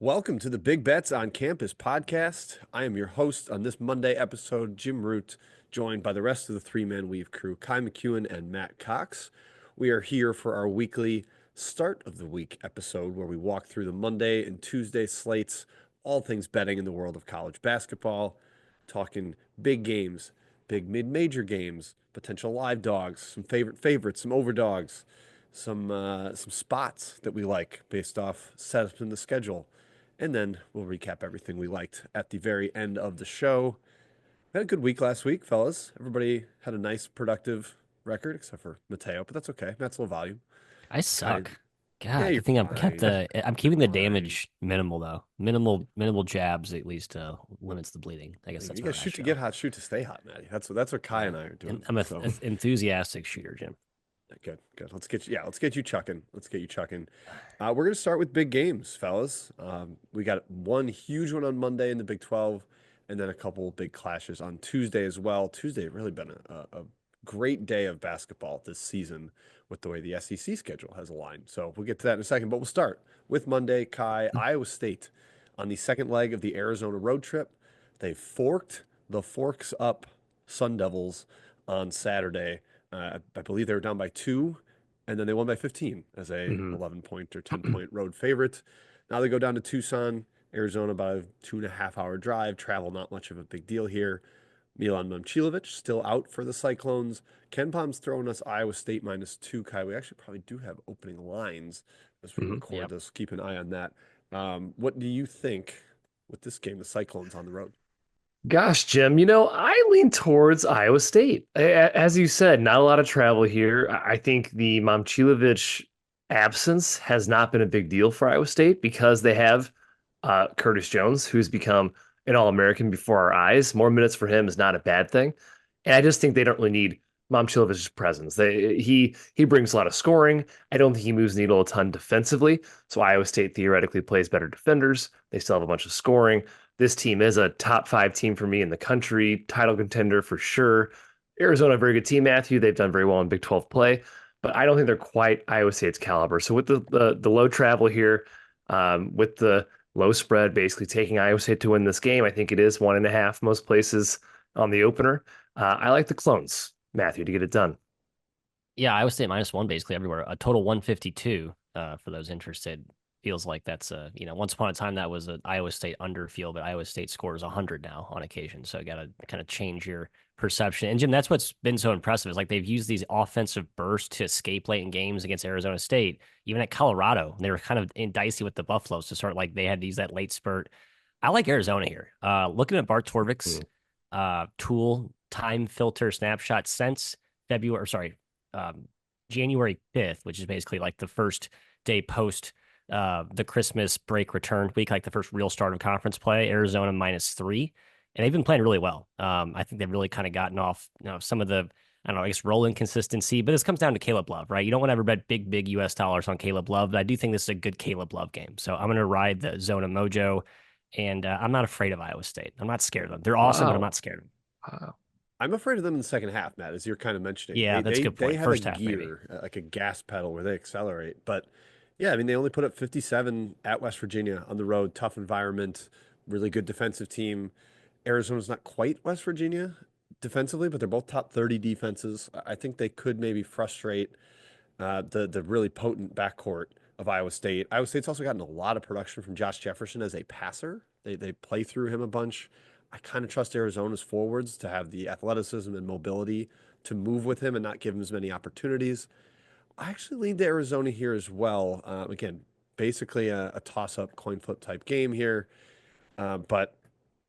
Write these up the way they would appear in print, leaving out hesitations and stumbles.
Welcome to the Big Bets on Campus podcast. I am your host on this Monday episode, Jim Root, joined by the rest of the three-man weave crew, Kai McKeon and Matt Cox. We are here for our weekly start of the week episode where we walk through the Monday and Tuesday slates, all things betting in the world of college basketball, talking big games, big mid-major games, potential live dogs, some favorites, some overdogs, some spots that we like based off setups in the schedule. And then we'll recap everything we liked at the very end of the show. We had a good week last week, fellas. Everybody had a nice, productive record, except for Mateo, but that's okay. Matt's low volume. I Kai, suck. yeah, God, I you're think fine. I'm You're keeping the fine. damage minimal though. Minimal jabs at least limits the bleeding. I guess You that's got my to shoot to get ratio. hot, shoot to stay hot, Matty. That's what Kai Yeah. and I are And doing. I'm a So enthusiastic shooter, Jim. good, good. Let's get you chucking. Let's get you chucking. We're gonna start with big games, fellas. We got one huge one on Monday in the Big 12, and then a couple big clashes on Tuesday as well. Tuesday really been a great day of basketball this season with the way the SEC schedule has aligned. So we'll get to that in a second, but we'll start with Monday. Kai, Iowa State on the second leg of the Arizona road trip. They forked the Forks Up Sun Devils on Saturday. I believe they were down by two, and then they won by 15 as a Hmm 11-point or 10-point road favorite. Now they go down to Tucson, Arizona, about a 2.5 hour drive. Travel, not much of a big deal here. Milan Momcilovic still out for the Cyclones. Ken Palm's throwing us Iowa State -2. Kai, we actually probably do have opening lines as we record Yep. this. Keep an eye on that. What do you think with this game, the Cyclones on the road? Gosh, Jim, I lean towards Iowa State. As you said, not a lot of travel here. I think the Momcilovic absence has not been a big deal for Iowa State because they have Curtis Jones, who's become an All-American before our eyes. More minutes for him is not a bad thing. And I just think they don't really need Momcilovic's presence. He brings a lot of scoring. I don't think he moves the needle a ton defensively. So Iowa State theoretically plays better defenders. They still have a bunch of scoring. This team is a top five team for me in the country, title contender for sure. Arizona, a very good team, Matthew. They've done very well in Big 12 play, but I don't think they're quite Iowa State's caliber. So with the low travel here, with the low spread, basically taking Iowa State to win this game, I think it is 1.5 most places on the opener. I like the clones, Matthew, to get it done. Yeah, Iowa State -1 basically everywhere. A total 152 for those interested. Feels like that's once upon a time that was an Iowa State underfield, but Iowa State scores 100 now on occasion. So you got to kind of change your perception. And Jim, that's what's been so impressive is like they've used these offensive bursts to escape late in games against Arizona State. Even at Colorado, they were kind of in dicey with the Buffaloes to start like they had to use that late spurt. I like Arizona here. Looking at Bart Torvik's Mm. tool time filter snapshot since February, or sorry, um, January 5th, which is basically like the first day post the Christmas break return week, like the first real start of conference play, Arizona -3. And they've been playing really well. I think they've really kind of gotten off, some of the, I don't know, I guess role inconsistency, but this comes down to Caleb Love, right? You don't want to ever bet big US dollars on Caleb Love, but I do think this is a good Caleb Love game. So I'm going to ride the Zona Mojo, and I'm not afraid of Iowa State. I'm not scared of them. They're awesome, but I'm Wow. not scared of them. Wow. I'm afraid of them in the second half, Matt, as you're kind of mentioning. Yeah, that's a good They point. have a First half, maybe. gear, like a gas pedal where they accelerate. But yeah, I mean, they only put up 57 at West Virginia on the road, tough environment, really good defensive team. Arizona's not quite West Virginia defensively, but they're both top 30 defenses. I think they could maybe frustrate the really potent backcourt of Iowa State. Iowa State's also gotten a lot of production from Josh Jefferson as a passer. They play through him a bunch. I kind of trust Arizona's forwards to have the athleticism and mobility to move with him and not give him as many opportunities. I actually lean to Arizona here as well. Again, basically a toss-up coin flip type game here, but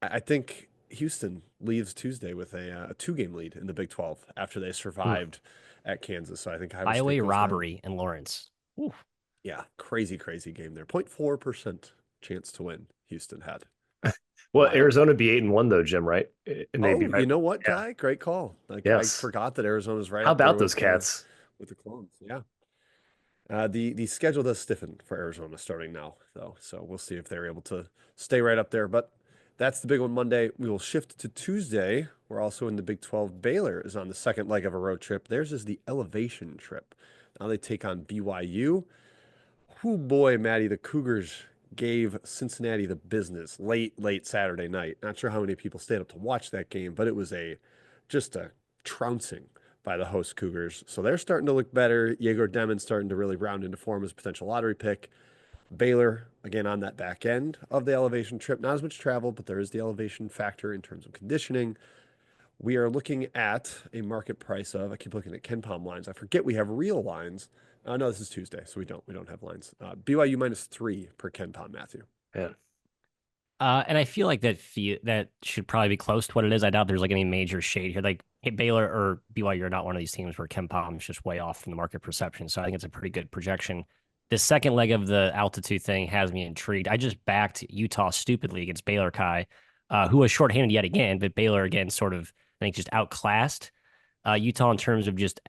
I think Houston leaves Tuesday with a two-game lead in the Big 12 after they Hmm. survived at Kansas. So I think Iowa State Iowa goes down. robbery in Lawrence. Ooh. Yeah, crazy, crazy game there. 0.4% chance to win Houston had. Well, Wild. Arizona be 8-1 though, Jim, right? And they'd be Oh, right. you know what, Yeah. Guy? Great call. Like I Yes. forgot that Arizona's right How up there about those cats? with the clones. Yeah. The schedule does stiffen for Arizona starting now, though. So we'll see if they're able to stay right up there. But that's the big one Monday. We will shift to Tuesday. We're also in the Big 12. Baylor is on the second leg of a road trip. Theirs is the elevation trip. Now they take on BYU. Oh boy, Maddie, the Cougars gave Cincinnati the business late Saturday night. Not sure how many people stayed up to watch that game, but it was just a trouncing by the host Cougars. So they're starting to look better. Yegor Demon's starting to really round into form as a potential lottery pick. Baylor, again, on that back end of the elevation trip. Not as much travel, but there is the elevation factor in terms of conditioning. We are looking at a market price of, I keep looking at Ken Palm lines. I forget we have real lines. No, this is Tuesday, so we don't have lines. BYU -3 per Ken Palm, Matthew. Yeah. And I feel like that should probably be close to what it is. I doubt there's like any major shade here. Like hey, Baylor or BYU are not one of these teams where Ken Palm's just way off from the market perception. So I think it's a pretty good projection. The second leg of the altitude thing has me intrigued. I just backed Utah stupidly against Baylor Kai, who was shorthanded yet again, but Baylor again sort of I think just outclassed Utah in terms of just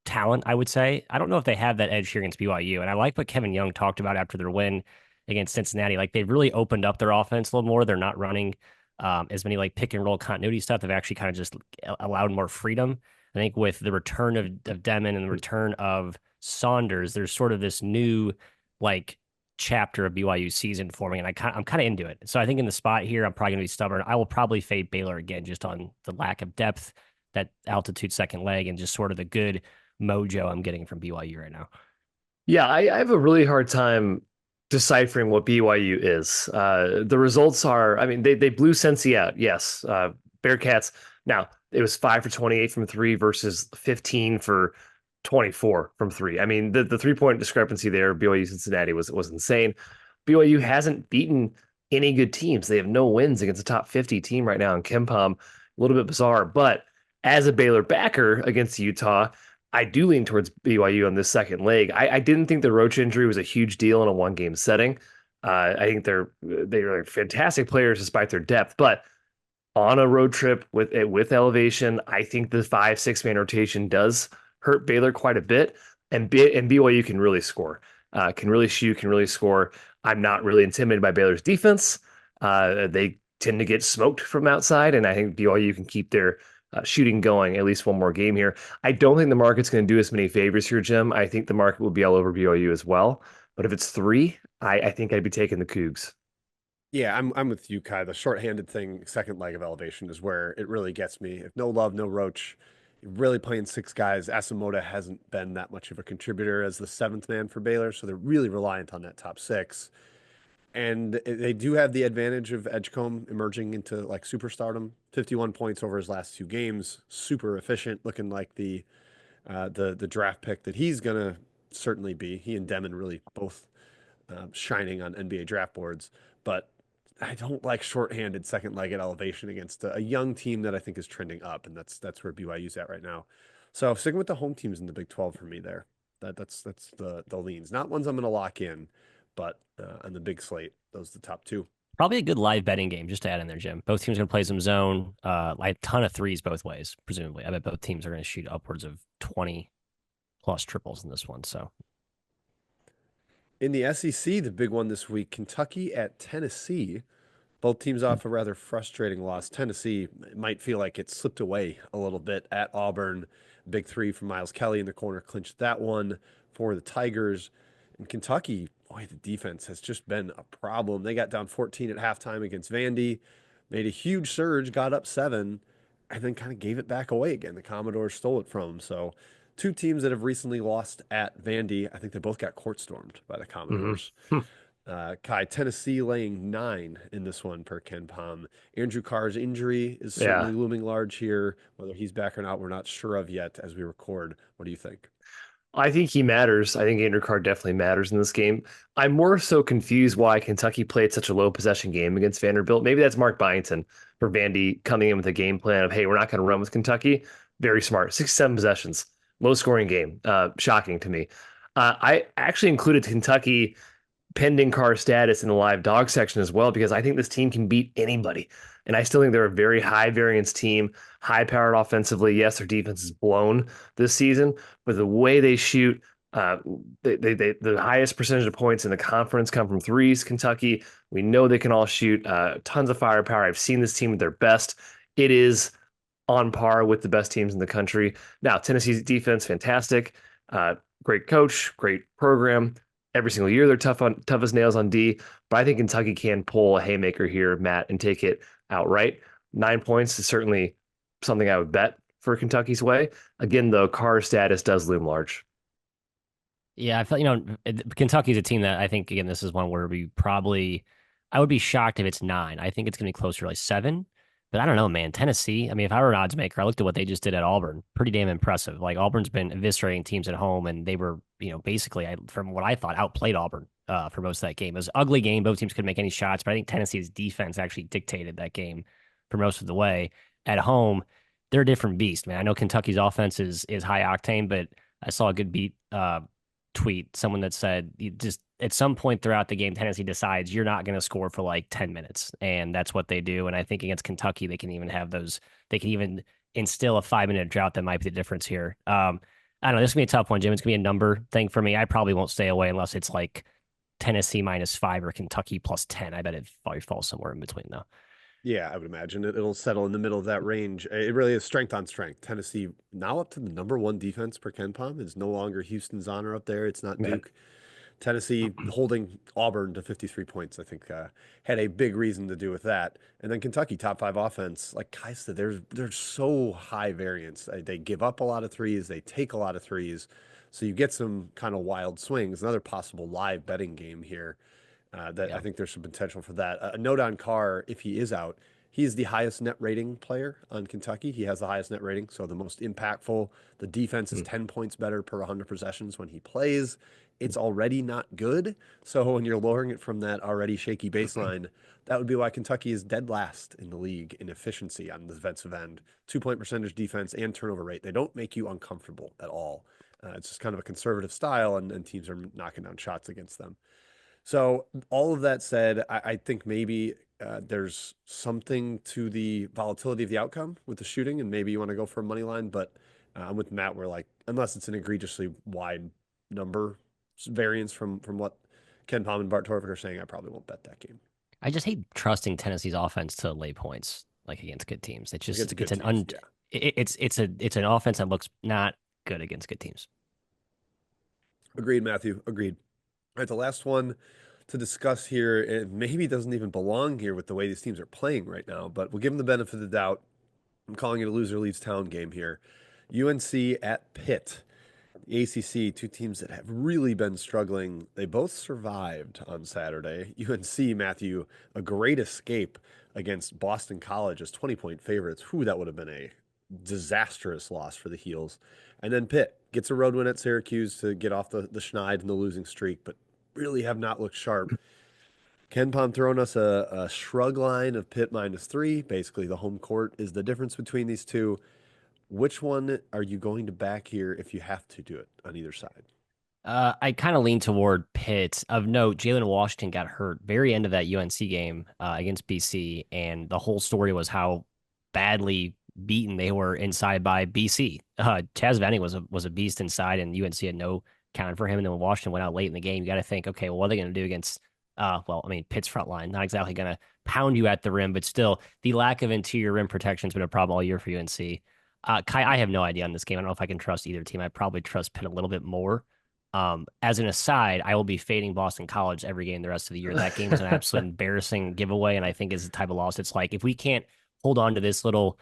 talent, I would say. I don't know if they have that edge here against BYU. And I like what Kevin Young talked about after their win against Cincinnati. Like they've really opened up their offense a little more. They're not running as many like pick and roll continuity stuff. They've actually kind of just allowed more freedom. I think with the return of Demon and the return of Saunders, there's sort of this new like chapter of BYU season forming, and I'm kind of into it. So I think in the spot here, I'm probably going to be stubborn. I will probably fade Baylor again just on the lack of depth, that altitude second leg, and just sort of the good mojo I'm getting from BYU right now. Yeah, I have a really hard time deciphering what BYU is. The results are, I mean, they blew Cincy out. Yes. Bearcats. Now, it was 5 for 28 from three versus 15 for 24 from three. I mean, the 3-point discrepancy there, BYU Cincinnati was insane. BYU hasn't beaten any good teams. They have no wins against a top 50 team right now in KenPom. A little bit bizarre, but as a Baylor backer against Utah, I do lean towards BYU on this second leg. I didn't think the Roach injury was a huge deal in a one-game setting. I think they're fantastic players despite their depth, but on a road trip with elevation, I think the 5-6 man rotation does hurt Baylor quite a bit, and BYU can really score, can really shoot, can really score. I'm not really intimidated by Baylor's defense. They tend to get smoked from outside, and I think BYU can keep their shooting going at least one more game here. I don't think the market's going to do us many favors here, Jim. I think the market will be all over BYU as well. But if it's 3, I think I'd be taking the Cougs. Yeah, I'm with you, Kai. The shorthanded thing, second leg of elevation, is where it really gets me. If no Love, no Roach, you're really playing 6 guys. Asamoah hasn't been that much of a contributor as the 7th man for Baylor, so they're really reliant on that top 6. And they do have the advantage of Edgecombe emerging into like superstardom. 51 points over his last 2 games, super efficient, looking like the draft pick that he's gonna certainly be. He and Demon really both shining on NBA draft boards, but I don't like shorthanded second leg at elevation against a young team that I think is trending up, and that's where BYU's at right now. So sticking with the home teams in the Big 12 for me there. That's the leans, not ones I'm going to lock in, but on the big slate, those are the top 2. Probably a good live betting game just to add in there, Jim. Both teams are going to play some zone, like a ton of threes both ways, presumably. I bet both teams are going to shoot upwards of 20 plus triples in this one. So In the SEC, the big one this week, Kentucky at Tennessee. Both teams off a rather frustrating loss. Tennessee might feel like it slipped away a little bit at Auburn. Big 3 from Miles Kelly in the corner clinched that one for the Tigers. In Kentucky, boy, the defense has just been a problem. They got down 14 at halftime against Vandy, made a huge surge, got up 7, and then kind of gave it back away again. The Commodores stole it from them. So 2 teams that have recently lost at Vandy, I think they both got court stormed by the Commodores. Mm-hmm. Kai, Tennessee laying 9 in this one per Ken Palm. Andrew Carr's injury is certainly looming large here. Whether he's back or not, we're not sure of yet as we record. What do you think? I think he matters. I think Andrew Carr definitely matters in this game. I'm more so confused why Kentucky played such a low possession game against Vanderbilt. Maybe that's Mark Byington for Vandy coming in with a game plan of, hey, we're not going to run with Kentucky. Very smart. 6-7 possessions, low scoring game. Shocking to me. I actually included Kentucky pending Carr status in the live dog section as well, because I think this team can beat anybody. And I still think they're a very high variance team, high powered offensively. Yes, their defense is blown this season, but the way they shoot, the highest percentage of points in the conference come from threes. Kentucky, we know they can all shoot, tons of firepower. I've seen this team at their best. It is on par with the best teams in the country. Now, Tennessee's defense, fantastic. Great coach, great program. every single year. They're tough as nails on D, but I think Kentucky can pull a haymaker here, Matt, and take it outright. 9 points is certainly something I would bet for Kentucky's way. Again, though, Carr status does loom large. Yeah, I feel Kentucky's a team that I think again this is one where I would be shocked if it's 9. I think it's going to be closer to like 7. But I don't know, man. Tennessee. I mean, if I were an odds maker, I looked at what they just did at Auburn. Pretty damn impressive. Like Auburn's been eviscerating teams at home, and they were basically from what I thought outplayed Auburn for most of that game. It was an ugly game. Both teams couldn't make any shots, but I think Tennessee's defense actually dictated that game for most of the way. At home, they're a different beast, man. I know Kentucky's offense is high octane, but I saw a good beat tweet, someone that said you just at some point throughout the game, Tennessee decides you're not going to score for like 10 minutes. And that's what they do. And I think against Kentucky, they can even instill a 5-minute drought that might be the difference here. I don't know. This is going to be a tough one, Jim. It's going to be a number thing for me. I probably won't stay away unless it's like Tennessee -5 or Kentucky +10. I bet it probably falls somewhere in between, though. Yeah, I would imagine it'll settle in the middle of that range. It really is strength on strength. Tennessee now up to the number 1 defense per Ken Palm. It's no longer Houston's honor up there. It's not Man, Duke. Tennessee holding Auburn to 53 points, I think, had a big reason to do with that. And then Kentucky, top 5 offense. Like Kai said, there's so high variance. They give up a lot of threes. They take a lot of threes. So you get some kind of wild swings. Another possible live betting game here. That I Yeah. think there's some potential for that. A note on Carr, if he is out, he is the highest net rating player on Kentucky. He has the highest net rating, so the most impactful. The defense is 10 points better per 100 possessions when he plays. It's already not good. So when you're lowering it from that already shaky baseline, that would be why Kentucky is dead last in the league in efficiency on the defensive end. 2-point percentage defense and turnover rate. They don't make you uncomfortable at all. It's just kind of a conservative style, and teams are knocking down shots against them. So all of that said, I think maybe there's something to the volatility of the outcome with the shooting, and maybe you want to go for a money line. But I'm with Matt. Where like unless it's an egregiously wide number variance from what Ken Palm and Bart Torvik are saying, I probably won't bet that game I just hate trusting Tennessee's offense to lay points like against good teams. It's just against good teams. Yeah, it's an offense that looks not good against good teams. agreed, Matthew. Agreed. All right, the last one to discuss here, it maybe doesn't even belong here with the way these teams are playing right now, but we'll give them the benefit of the doubt. I'm calling it a loser leaves town game here. UNC at Pitt. The ACC, two teams that have really been struggling. They both survived on Saturday. UNC, Matthew, a great escape against Boston College as 20-point favorites. Whew, that would have been a disastrous loss for the Heels. And then Pitt gets a road win at Syracuse to get off the schneid and the losing streak, but really have not looked sharp. Ken Palm throwing us a shrug line of Pitt -3. Basically, the home court is the difference between these two. Which one are you going to back here if you have to do it on either side? I kind of lean toward Pitt. Of note, Jalen Washington got hurt very end of that UNC game against BC, and the whole story was how badly beaten they were inside by BC. Chaz Venning was a beast inside, and UNC had no count for him. And then when Washington went out late in the game, you got to think, okay, well, what are they going to do against? Pitt's front line, not exactly going to pound you at the rim, but still, the lack of interior rim protection has been a problem all year for UNC. Kai, I have no idea on this game. I don't know if I can trust either team. I probably trust Pitt a little bit more. As an aside, I will be fading Boston College every game the rest of the year. That game was an absolute embarrassing giveaway, and I think is the type of loss. It's like if we can't hold on to this little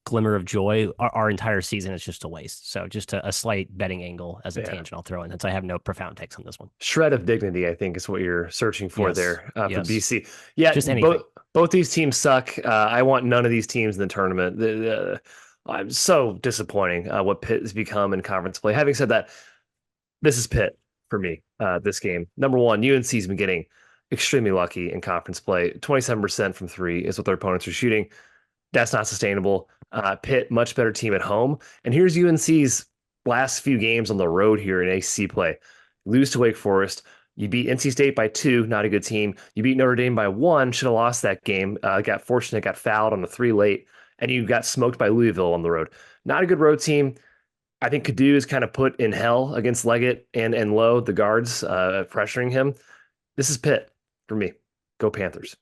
glimmer of joy, our entire season is just a waste. So just a slight betting angle as a tangent I'll throw in, since I have no profound takes on this one. Shred of dignity, I think, is what you're searching for there for Yes. BC. Yeah, Just anything. Both these teams suck. I want none of these teams in the tournament. I'm so disappointing what Pitt has become in conference play. Having said that, this is Pitt for me, this game. Number one, UNC's been getting extremely lucky in conference play. 27% from 3 is what their opponents are shooting. That's not sustainable. Pitt, much better team at home. And here's UNC's last few games on the road here in ACC play. Lose to Wake Forest. You beat NC State by 2, not a good team. You beat Notre Dame by 1, should have lost that game. Got fortunate, got fouled on the 3 late, and you got smoked by Louisville on the road. Not a good road team. I think Kadu is kind of put in hell against Leggett and Lowe, the guards, pressuring him. This is Pitt for me. Go Panthers.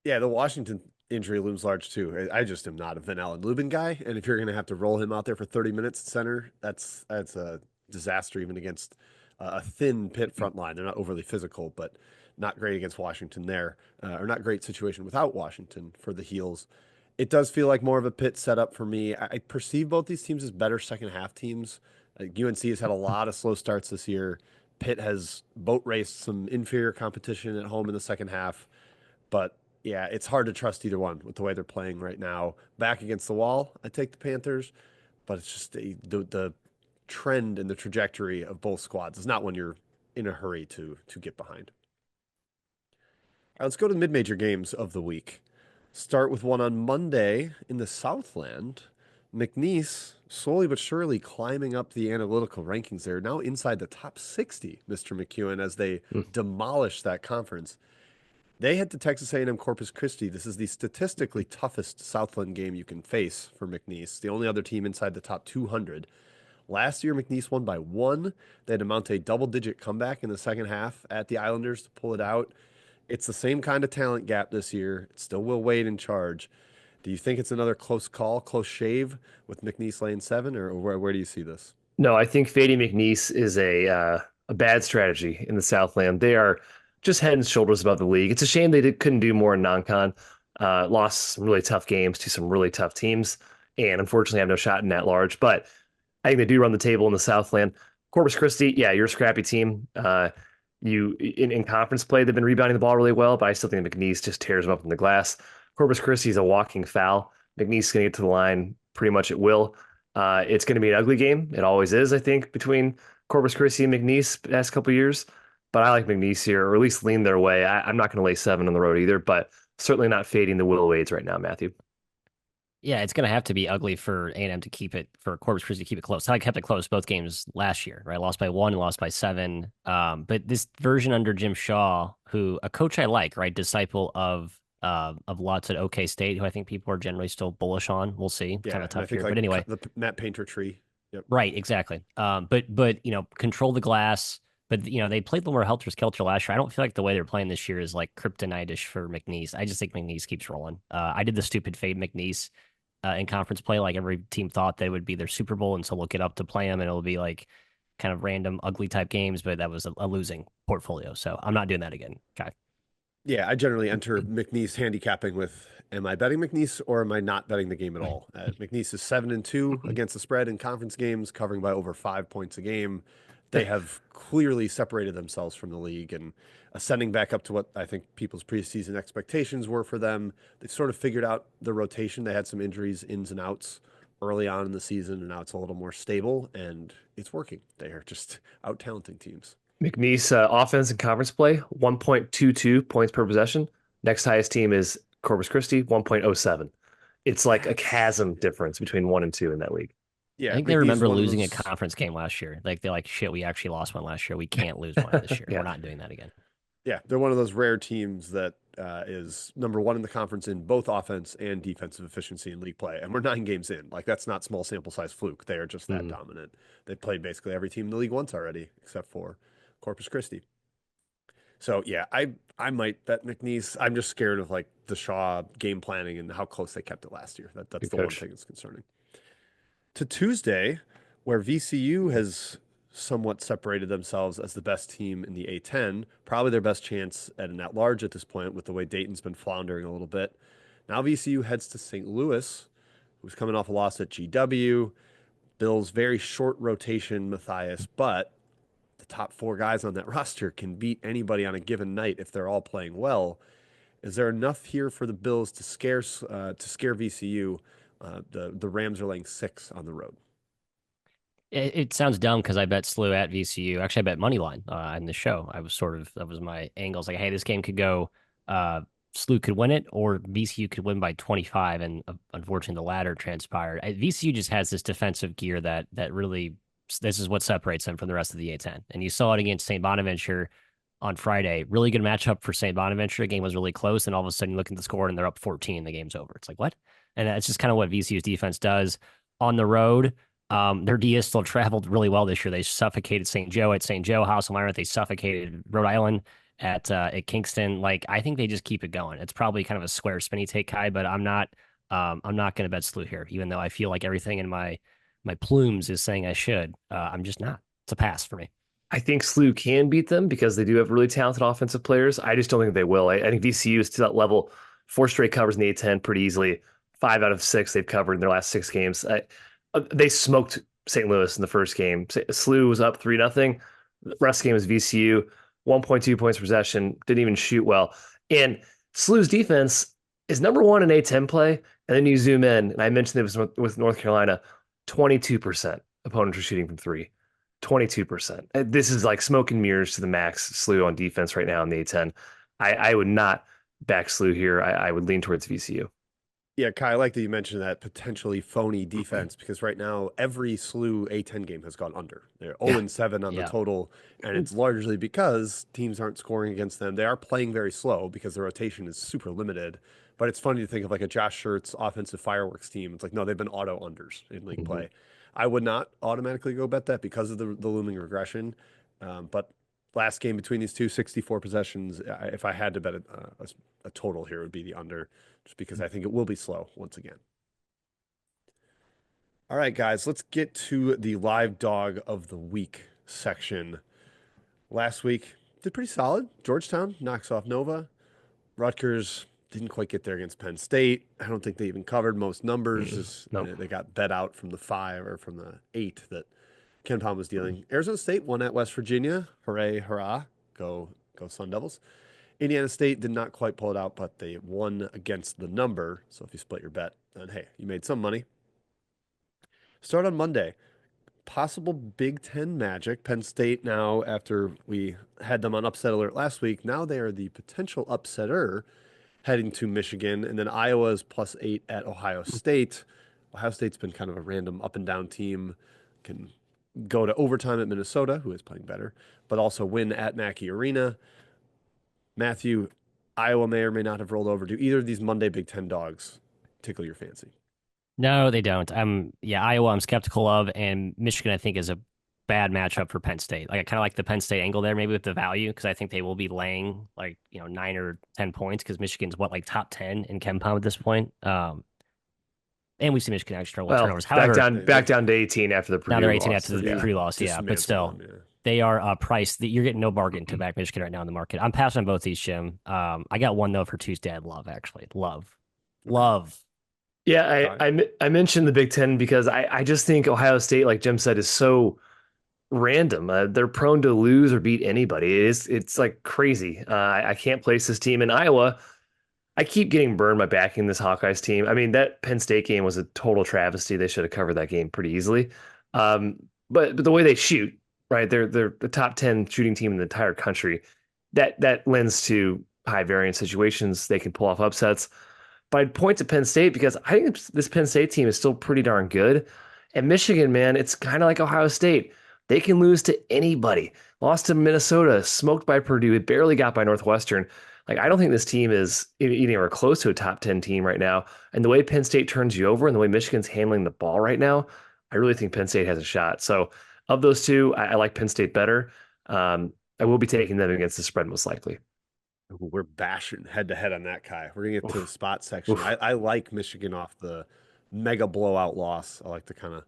Yeah, the Washington injury looms large too. I just am not a Van Allen Lubin guy, and if you're going to have to roll him out there for 30 minutes at center, that's a disaster even against a thin Pitt front line. They're not overly physical, but not great against Washington there, or not great situation without Washington for the Heels. It does feel like more of a Pitt setup for me. I perceive both these teams as better second half teams. UNC has had a lot of slow starts this year. Pitt has boat raced some inferior competition at home in the second half. But yeah, it's hard to trust either one with the way they're playing right now. Back against the wall, I take the Panthers, but it's just the trend and the trajectory of both squads is not one you're in a hurry to get behind. All right, let's go to the mid-major games of the week. Start with one on Monday in the Southland. McNeese slowly but surely climbing up the analytical rankings there, now inside the top 60, Mr. McKeon, as they demolish that conference. They head to Texas A&M Corpus Christi. This is the statistically toughest Southland game you can face for McNeese, the only other team inside the top 200. Last year, McNeese won by one. They had to mount a double-digit comeback in the second half at the Islanders to pull it out. It's the same kind of talent gap this year. It's still Will Wade in charge. Do you think it's another close call, close shave with McNeese laying 7, or where do you see this? No, I think fading McNeese is a bad strategy in the Southland. They are just head and shoulders above the league. It's a shame couldn't do more in non-con. Lost some really tough games to some really tough teams, and unfortunately have no shot in that large. But I think they do run the table in the Southland. Corpus Christi, yeah, you're a scrappy team. You in conference play, they've been rebounding the ball really well, but I still think McNeese just tears them up in the glass. Corpus Christi is a walking foul. McNeese is going to get to the line pretty much at will. It's going to be an ugly game. It always is, I think, between Corpus Christi and McNeese the past couple of years. But I like McNeese here, or at least lean their way. I'm not going to lay 7 on the road either, but certainly not fading the Will Wades right now, Matthew. Yeah, it's going to have to be ugly for A&M to keep it, for Corpus Christi to keep it close. I kept it close both games last year, right? Lost by 1 and lost by 7. But this version under Jim Shaw, who a coach I like, right? Disciple of lots at OK State, who I think people are generally still bullish on. We'll see. Yeah, Kind of a tough year. like But anyway. the Matt Painter tree. Yep. Right, exactly. But control the glass. But they played a little more helter skelter last year. I don't feel like the way they're playing this year is like kryptonitish for McNeese. I just think McNeese keeps rolling. I did the stupid fade McNeese in conference play. Like every team thought they would be their Super Bowl, and so we'll get up to play them, and it'll be like kind of random, ugly type games. But that was a losing portfolio, so I'm not doing that again. Okay. Yeah, I generally enter McNeese handicapping with, am I betting McNeese or am I not betting the game at all? McNeese is 7-2 against the spread in conference games, covering by over 5 points a game. They have clearly separated themselves from the league and ascending back up to what I think people's preseason expectations were for them. They've sort of figured out the rotation. They had some injuries, ins and outs early on in the season, and now it's a little more stable, and it's working. They are just out-talenting teams. McNeese offense and conference play, 1.22 points per possession. Next highest team is Corpus Christi, 1.07. It's like a chasm difference between 1 and 2 in that league. Yeah, I think they remember losing a conference game last year. Like they're like, shit, we actually lost one last year. We can't lose one this year. Yeah. We're not doing that again. Yeah, they're one of those rare teams that is number 1 in the conference in both offense and defensive efficiency in league play. And we're 9 games in. Like that's not small sample size fluke. They are just that dominant. They've played basically every team in the league once already, except for Corpus Christi. So yeah, I might bet McNeese. I'm just scared of like the Shaw game planning and how close they kept it last year. That's the one thing that's concerning. To Tuesday, where VCU has somewhat separated themselves as the best team in the A10, probably their best chance at an at-large at this point with the way Dayton's been floundering a little bit. Now VCU heads to St. Louis, who's coming off a loss at GW. Bill's very short rotation, Matthias, but the top 4 guys on that roster can beat anybody on a given night if they're all playing well. Is there enough here for the Bills to scare VCU? The Rams are laying 6 on the road. It sounds dumb because I bet SLU at VCU. Actually, I bet money line in the show. That was my angles. Like, hey, this game could go. SLU could win it, or VCU could win by 25, and unfortunately, the latter transpired. VCU just has this defensive gear that really. This is what separates them from the rest of the A10. And you saw it against St. Bonaventure on Friday. Really good matchup for St. Bonaventure. The game was really close, and all of a sudden you look at the score and they're up 14 and the game's over. It's like, what? And that's just kind of what VCU's defense does on the road. Their D has still traveled really well this year. They suffocated St. Joe at St. Joe, House of Iron. They suffocated Rhode Island at Kingston. Like, I think they just keep it going. It's probably kind of a square spinny take, Kai, but I'm not going to bet SLU here, even though I feel like everything in my plumes is saying I should. I'm just not. It's a pass for me. I think SLU can beat them because they do have really talented offensive players. I just don't think they will. I think VCU is to that level. 4 straight covers in the A10 pretty easily. 5 out of 6 they've covered in their last 6 games. They smoked St. Louis in the first game. SLU was up 3-0. The rest of the game was VCU, 1.2 points per possession, didn't even shoot well. And SLU's defense is number one in A10 play. And then you zoom in, and I mentioned it was with North Carolina, 22% opponents are shooting from three. 22%. This is like smoke and mirrors to the max SLU on defense right now in the A10. I would not back SLU here. I would lean towards VCU. Yeah, Kai, I like that you mentioned that potentially phony defense because right now every SLU A10 game has gone under. They're 0-7 on the Yeah. total, and it's largely because teams aren't scoring against them. They are playing very slow because the rotation is super limited. But it's funny to think of like a Josh Schertz offensive fireworks team. It's like, no, they've been auto unders in league play. I would not automatically go bet that because of the looming regression. But last game between these two, 64 possessions. If I had to bet a total here, it would be the under, just because I think it will be slow once again. All right, guys, let's get to the live dog of the week section. Last week, did pretty solid. Georgetown knocks off Nova. Rutgers didn't quite get there against Penn State. I don't think they even covered most numbers. Nope. They got bet out from the 5 or from the 8 that Ken Palm was dealing. Arizona State won at West Virginia. Hooray, hurrah. Go Sun Devils. Indiana State did not quite pull it out, but they won against the number. So if you split your bet, then hey, you made some money. Start on Monday. Possible Big Ten magic. Penn State now, after we had them on upset alert last week, now they are the potential upsetter heading to Michigan. And then Iowa's +8 at Ohio State. Ohio State's been kind of a random up and down team. Can go to overtime at Minnesota, who is playing better, but also win at Mackey Arena. Matthew, Iowa may or may not have rolled over. Do either of these Monday Big Ten dogs tickle your fancy? No, they don't. Iowa I'm skeptical of, and Michigan I think is a bad matchup for Penn State. Like I kind of like the Penn State angle there, maybe with the value, because I think they will be laying 9 or 10 points because Michigan's like top 10 in KenPom at this point. And we see Michigan actually struggle with turnovers. However, back down to 18 after the Purdue now they're 18 loss. after the Purdue loss, but still. They are priced. You're getting no bargain to back Michigan right now in the market. I'm passing on both these, Jim. I got one though for Tuesday. I love actually love. Yeah, I mentioned the Big Ten because I just think Ohio State, like Jim said, is so random. They're prone to lose or beat anybody. It's like crazy. I can't place this team in Iowa. I keep getting burned by backing this Hawkeyes team. I mean, that Penn State game was a total travesty. They should have covered that game pretty easily. But the way they shoot, right? They're the top 10 shooting team in the entire country. That lends to high variance situations. They can pull off upsets. But I'd point to Penn State because I think this Penn State team is still pretty darn good. And Michigan, man, it's kind of like Ohio State. They can lose to anybody. Lost to Minnesota, smoked by Purdue, it barely got by Northwestern. Like, I don't think this team is anywhere close to a top 10 team right now. And the way Penn State turns you over and the way Michigan's handling the ball right now, I really think Penn State has a shot. So of those two, I like Penn State better. I will be taking them against the spread most likely. We're bashing head to head on that, Kai. We're going to get to the spot section. I like Michigan off the mega blowout loss. I like to kind of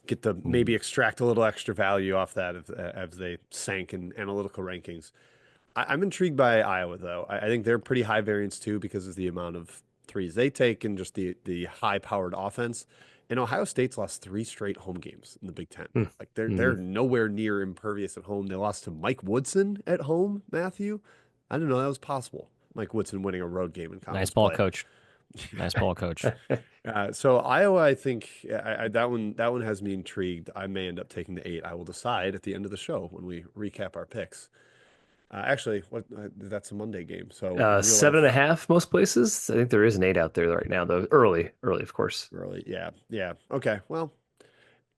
get maybe extract a little extra value off that as they sank in analytical rankings. I'm intrigued by Iowa, though. I think they're pretty high variance, too, because of the amount of threes they take and just the high-powered offense. And Ohio State's lost 3 straight home games in the Big Ten. Like, they're nowhere near impervious at home. They lost to Mike Woodson at home, Matthew. I didn't know that was possible. Mike Woodson winning a road game in conference Nice ball, play. coach. Nice ball, coach. So Iowa, I think that one has me intrigued. I may end up taking the 8. I will decide at the end of the show when we recap our picks. Actually, that's a Monday game. So 7.5 most places. I think there is an 8 out there right now, though. Early, of course. Early, yeah. Okay, well,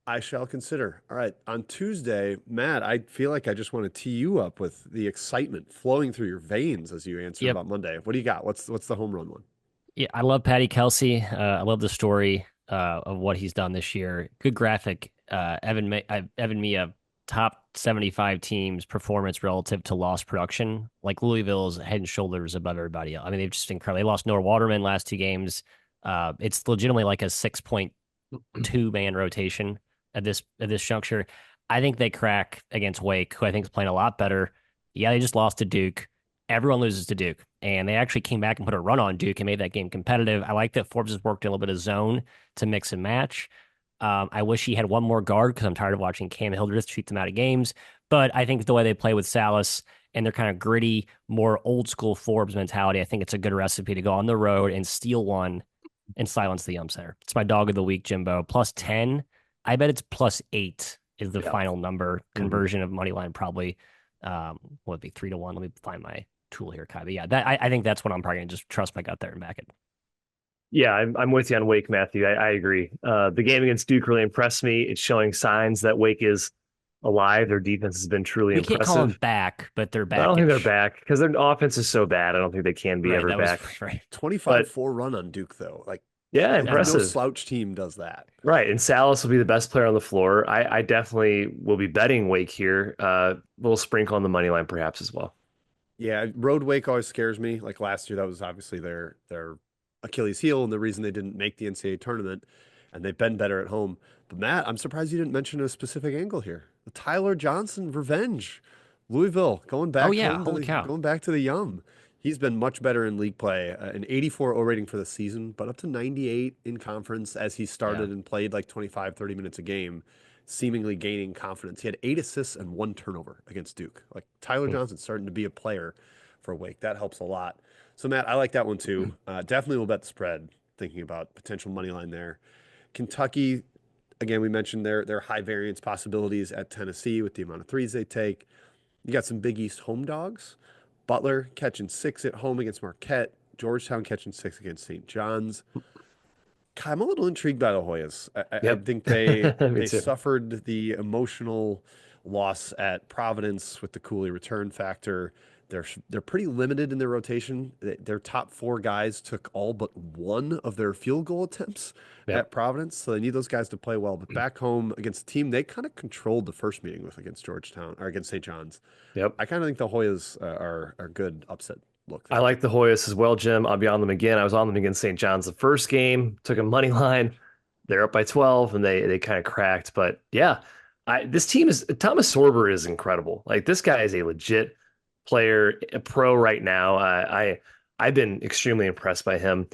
I shall consider. All right, on Tuesday, Matt, I feel like I just want to tee you up with the excitement flowing through your veins as you answer about Monday. What do you got? What's the home run one? Yeah, I love Patty Kelsey. I love the story of what he's done this year. Good graphic. Evan Mia, top 75 teams performance relative to lost production. Like Louisville's head and shoulders above everybody else. I mean, they've just incredible. They lost Noah Waterman last 2 games. It's legitimately like a 6.2 man rotation at this juncture. I think they crack against Wake, who I think is playing a lot better. Yeah, they just lost to Duke. Everyone loses to Duke. And they actually came back and put a run on Duke and made that game competitive. I like that Forbes has worked in a little bit of zone to mix and match. I wish he had one more guard because I'm tired of watching Cam Hildreth treat them out of games. But I think the way they play with Salas and their kind of gritty, more old school Forbes mentality, I think it's a good recipe to go on the road and steal one and silence the center. It's my dog of the week, Jimbo. Plus 10. I bet it's plus 8 is the Yeah. final number. Mhm. Conversion of money line probably would be 3-1. Let me find my tool here, Kai. But yeah, I think that's what I'm probably gonna just trust my gut there and back it. Yeah, I'm with you on Wake, Matthew. I agree. The game against Duke really impressed me. It's showing signs that Wake is alive. Their defense has been truly We can't call them impressive. back, but they're I don't think they're backish. back because their offense is so bad. I don't think they can be Right. ever That was back. right. But 25-4 run on Duke, though. Like, yeah, no impressive. slouch team does that. Right. And Salas will be the best player on the floor. I definitely will be betting Wake here. Little sprinkle on the money line, perhaps as well. Yeah, road Wake always scares me. Like last year, that was obviously their Achilles heel and the reason they didn't make the NCAA tournament, and they've been better at home. But Matt, I'm surprised you didn't mention a specific angle here. The Tyler Johnson revenge, Louisville Oh yeah, holy cow. going back to the Yum. He's been much better in league play. An 84 O rating for the season, but up to 98 in conference as he Yeah. started and played like 25, 30 minutes a game, seemingly gaining confidence. He had 8 assists and 1 turnover against Duke. Like Tyler Hmm. Johnson's starting to be a player for Wake. That helps a lot. So Matt, I like that one too. Definitely will bet the spread. Thinking about potential money line there. Kentucky, again, we mentioned their high variance possibilities at Tennessee with the amount of threes they take. You got some Big East home dogs. Butler catching 6 at home against Marquette. Georgetown catching 6 against St. John's. I'm a little intrigued by the Hoyas. I Yep. think Me they too. suffered the emotional loss at Providence with the Cooley return factor. They're pretty limited in their rotation. Their top 4 guys took all but one of their field goal attempts Yep. at Providence, so they need those guys to play well. But back home against a team they kind of controlled the first meeting with against Georgetown or against St. John's, Yep. I kind of think the Hoyas are good upset look I there. like the Hoyas as well, Jim. I'll be on them again. I was on them against St. John's the first game, took a money line. They're up by 12 and they kind of cracked. But yeah, this team is Thomas Sorber is incredible. Like this guy is a legit player, a pro right now. I've been extremely impressed by him.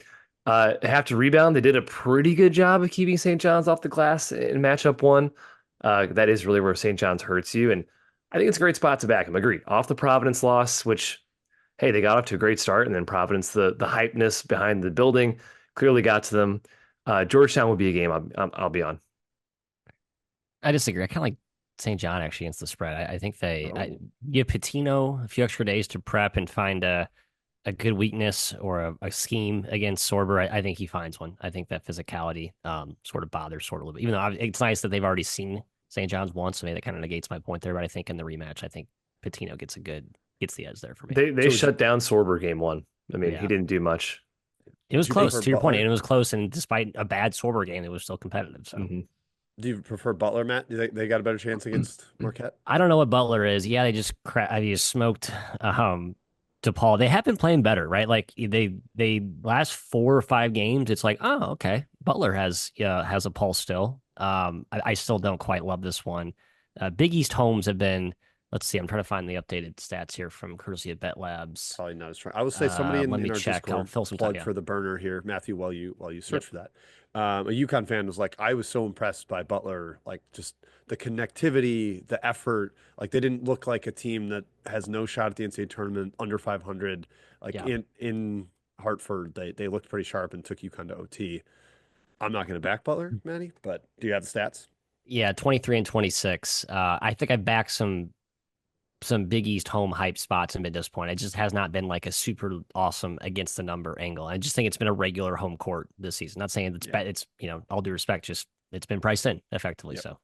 Have to rebound. They did a pretty good job of keeping St. John's off the glass in matchup one. That is really where St. John's hurts you. And I think it's a great spot to back him. Agreed. Off the Providence loss, which hey, they got off to a great start, and then Providence, the hypeness behind the building clearly got to them. Georgetown will be a game I'll be on. I disagree. I kind of like St. John actually against the spread. I think Oh, give Patino a few extra days to prep and find a good weakness or a scheme against Sorber. I think he finds one. I think that physicality sort of bothers sort of a little bit. Even though it's nice that they've already seen St. John's once, so maybe that kind of negates my point there. But I think in the rematch, I think Patino gets the edge there for me. They so would you, shut down Sorber game one. I mean, he Yeah. didn't do much. It would was you close prefer to your point, Butler? and it was close. And despite a bad Sorber game, it was still competitive. So Hmm. Do you prefer Butler, Matt? Do you think they got a better chance against Marquette? I don't know what Butler is. Yeah, they just smoked DePaul. They have been playing better, right? Like they last 4 or 5 games, it's like, oh, okay. Butler has a pulse still. I still don't quite love this one. Big East homes have been, let's see, I'm trying to find the updated stats here from courtesy of Bet Labs. Probably not as strong. I will say somebody Let in me our check. I'll Discord fill some time. plug Yeah. for the burner here, Matthew, while you search Yep. for that. A UConn fan was like, I was so impressed by Butler, like just the connectivity, the effort. Like they didn't look like a team that has no shot at the NCAA tournament under 500. Like Yeah. in Hartford, they looked pretty sharp and took UConn to OT. I'm not going to back Butler, Matty, but do you have the stats? Yeah, 23 and 26. I think I backed some Big East home hype spots and been disappointed. It just has not been like a super awesome against the number angle. I just think it's been a regular home court this season. Not saying it's Yeah. bad. It's all due respect, just it's been priced in effectively. Yep. So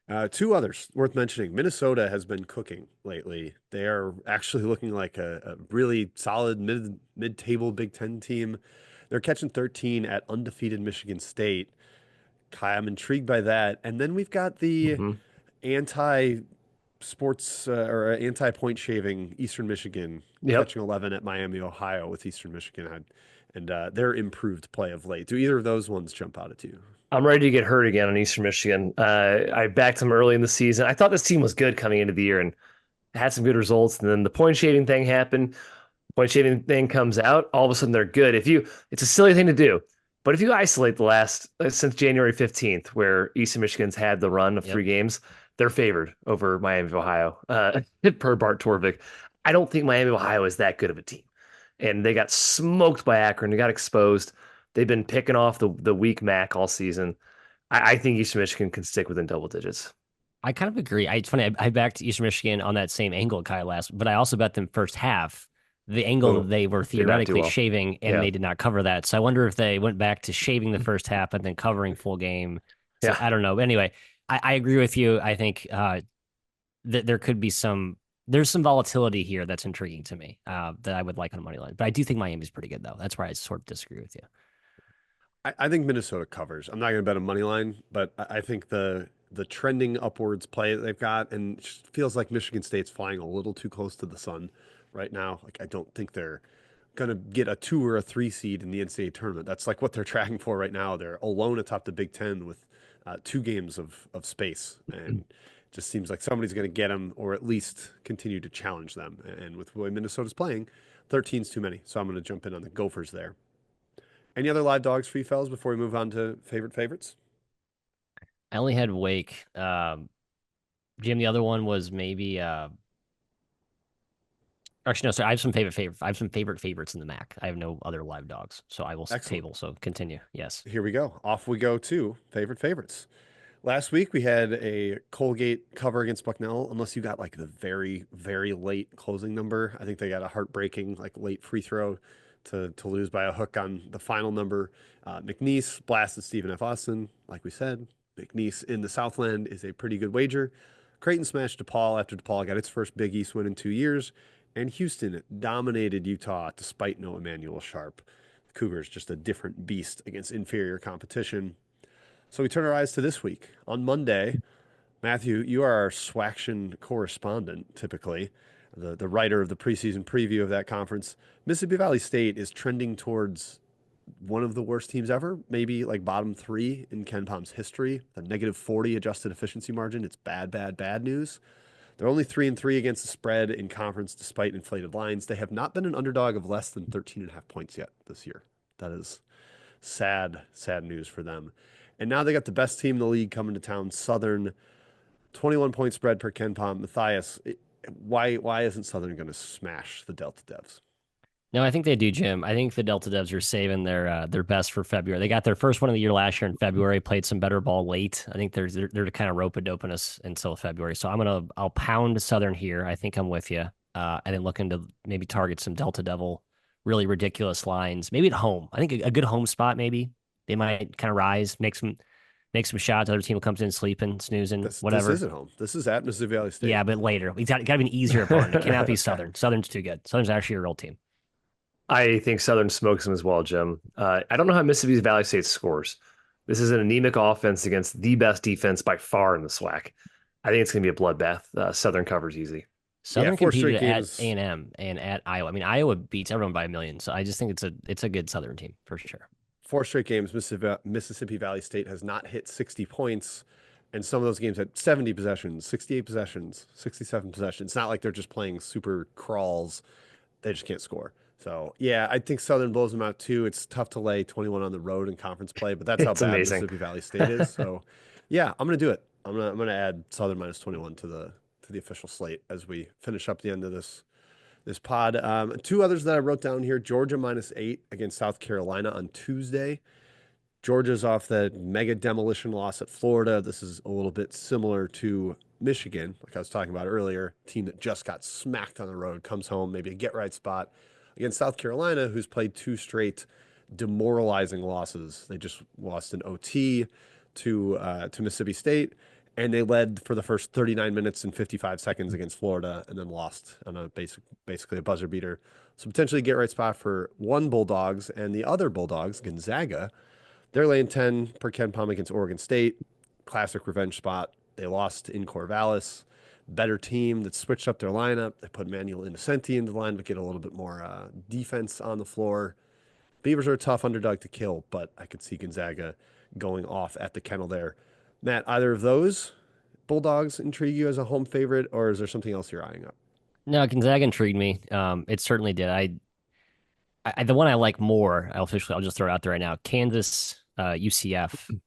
Yep. 2 others worth mentioning. Minnesota has been cooking lately. They are actually looking like a really solid mid table Big Ten team. They're catching 13 at undefeated Michigan State. Kai, I'm intrigued by that. And then we've got the Hmm. anti sports or anti-point shaving Eastern Michigan Yep. catching 11 at Miami, Ohio with Eastern Michigan and their improved play of late. Do either of those ones jump out at you? I'm ready to get hurt again on Eastern Michigan. I backed them early in the season. I thought this team was good coming into the year and had some good results. And then the point shaving thing happened. Point shaving thing comes out. All of a sudden they're good. It's a silly thing to do, but if you isolate the last since January 15th, where Eastern Michigan's had the run of Yep. 3 games, they're favored over Miami of Ohio. Per Bart Torvik, I don't think Miami of Ohio is that good of a team, and they got smoked by Akron. They got exposed. They've been picking off the weak MAC all season. I think Eastern Michigan can stick within double digits. I kind of agree. It's funny. I backed Eastern Michigan on that same angle, Kyle, last, but I also bet them first half. The angle Oh, that they were did not do theoretically well. shaving, and Yeah, they did not cover that. So I wonder if they went back to shaving the first half and then covering full game. So yeah. I don't know. Anyway, I agree with you. I think that there could be there's some volatility here that's intriguing to me that I would like on a money line. But I do think Miami's pretty good, though. That's where I sort of disagree with you. I think Minnesota covers. I'm not going to bet a money line, but I think the trending upwards play that they've got, and it just feels like Michigan State's flying a little too close to the sun right now. Like I don't think they're going to get a 2 or a 3 seed in the NCAA tournament. That's like what they're tracking for right now. They're alone atop the Big Ten with 2 games of space, and it just seems like somebody's going to get them or at least continue to challenge them. And with the way Minnesota's playing, 13's too many. So I'm going to jump in on the Gophers there. Any other live dogs for you fellas before we move on to favorite favorites? I only had Wake. Jim, the other one was maybe actually no, sorry. I have some favorite favorites in the MAC. I have no other live dogs, so I will Excellent. table. So continue. Yes. Here we go. Off we go to favorite favorites. Last week we had a Colgate cover against Bucknell, unless you got like the very, very late closing number. I think they got a heartbreaking like late free throw to lose by a hook on the final number. McNeese blasted Stephen F. Austin, like we said. McNeese in the Southland is a pretty good wager. Creighton smashed DePaul after DePaul got its first Big East win in 2 years. And Houston dominated Utah despite no Emmanuel Sharp. The Cougars just a different beast against inferior competition. So we turn our eyes to this week. On Monday, Matthew, you are our Swaction correspondent, typically, the writer of the preseason preview of that conference. Mississippi Valley State is trending towards one of the worst teams ever, maybe like bottom 3 in Ken Palm's history. The -40 adjusted efficiency margin. It's bad, bad, bad news. They're only 3-3 against the spread in conference despite inflated lines. They have not been an underdog of less than 13.5 points yet this year. That is sad, sad news for them. And now they got the best team in the league coming to town, Southern. 21-point spread per Ken Palm. Matthias, why isn't Southern going to smash the Delta Devs? No, I think they do, Jim. I think the Delta Devs are saving their best for February. They got their first one of the year last year in February. Played some better ball late. I think they're kind of rope a doping us until February. So I'll pound Southern here. I think I'm with you. And then looking to maybe target some Delta Devil, really ridiculous lines. Maybe at home. I think a good home spot. Maybe they might kind of rise, make some shots. Other team comes in sleeping, snoozing, This whatever. is at home. This is at Mississippi Valley State. Yeah, but later we got to be an easier opponent. It cannot be Southern. Southern's too good. Southern's actually a real team. I think Southern smokes them as well, Jim. I don't know how Mississippi Valley State scores. This is an anemic offense against the best defense by far in the SWAC. I think it's going to be a bloodbath. Southern covers easy. Southern 4 straight competed at games. A&M and at Iowa. I mean, Iowa beats everyone by a million, so I just think it's a good Southern team for sure. 4 straight games, Mississippi Valley State has not hit 60 points. And some of those games had 70 possessions, 68 possessions, 67 possessions. It's not like they're just playing super crawls. They just can't score. So, yeah, I think Southern blows them out too. It's tough to lay 21 on the road in conference play, but that's how It's bad amazing. Mississippi Valley State is. So, yeah, I'm going to do it. I'm going to add Southern -21 to the official slate as we finish up the end of this pod. 2 others that I wrote down here: Georgia -8 against South Carolina on Tuesday. Georgia's off the mega demolition loss at Florida. This is a little bit similar to Michigan, like I was talking about earlier. Team that just got smacked on the road comes home, maybe a get right spot against South Carolina, who's played 2 straight demoralizing losses. They just lost an OT to Mississippi State, and they led for the first 39 minutes and 55 seconds against Florida, and then lost on a basically a buzzer beater. So potentially get right spot for one Bulldogs, and the other Bulldogs, Gonzaga. They're laying 10 per Ken Palm against Oregon State. Classic revenge spot. They lost in Corvallis. better team that switched up their lineup. They put Manuel Innocenti into the line to get a little bit more defense on the floor. Beavers are a tough underdog to kill, but I could see Gonzaga going off at the kennel there. Matt, either of those Bulldogs intrigue you as a home favorite, or is there something else you're eyeing up? No, Gonzaga intrigued me. It certainly did. The one I like more, I'll just throw it out there right now. Kansas, UCF.